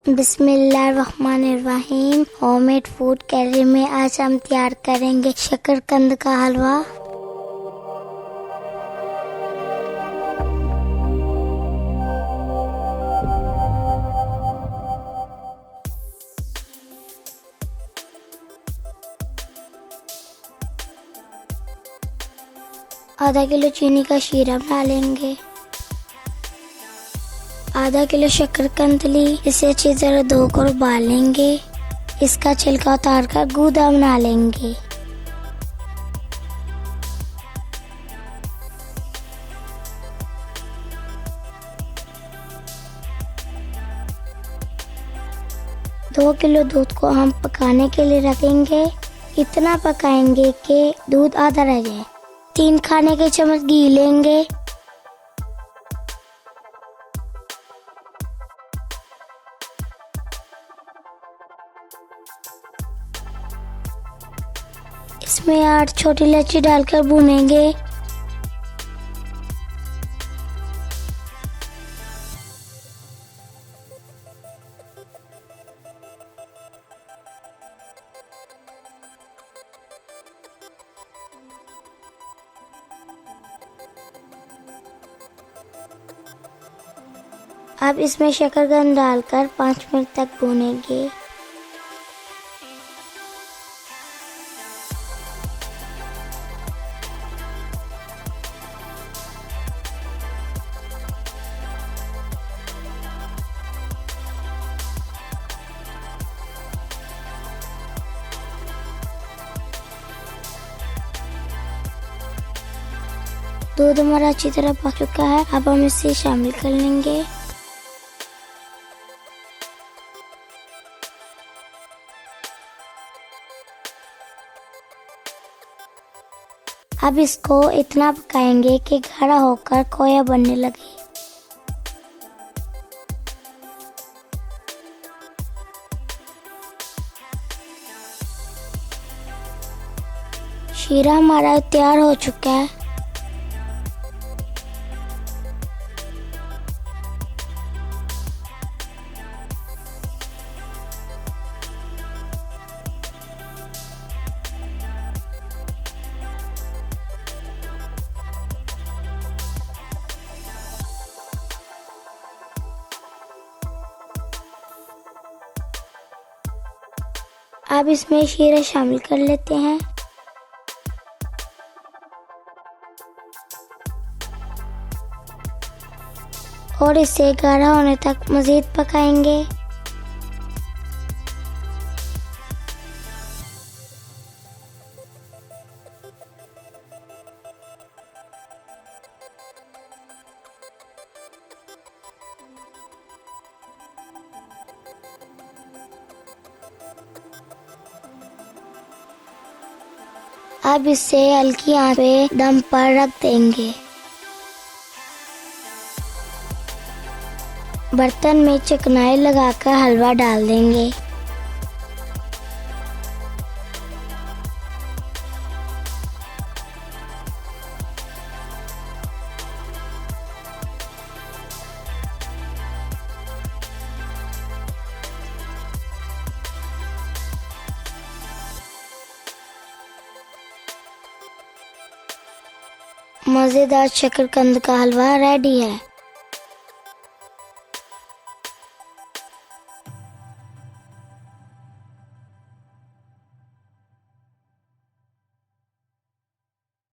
बिस्मिल्लाहिर्रहमानिर्रहीम। Homemade food carry में आज हम तैयार करेंगे शकरकंद का हलवा। आधा किलो चीनी का शीरा बना लेंगे। आधा किलो शकरकंद ली, इसे अच्छी तरह धोकर उबाल लेंगे। इसका छिलका उतार कर गूदा बना लेंगे। दो किलो दूध को हम पकाने के लिए रखेंगे। इतना पकाएंगे कि दूध आधा रह जाए। 3 खाने के चम्मच घी लेंगे। इसमें 8 छोटी इलायची डालकर भूनेंगे। अब इसमें शकरकंद डालकर 5 मिनट तक भूनेंगे। दूध हमारा अच्छी तरह पक चुका है। अब हम इसे शामिल कर लेंगे। अब इसको इतना पकाएंगे कि गाढ़ा होकर खोया बनने लगे। शीरा हमारा तैयार हो चुका है। अब इसमें शीरा शामिल कर लेते हैं। और इसे गाढ़ा होने तक मज़ीद पकाएंगे। अब इसे हल्की आंच पे दम पर रख देंगे। बर्तन में चिकनाई लगाकर हलवा डाल देंगे। मज़ेदार शकरकंद का हलवा रेडी है।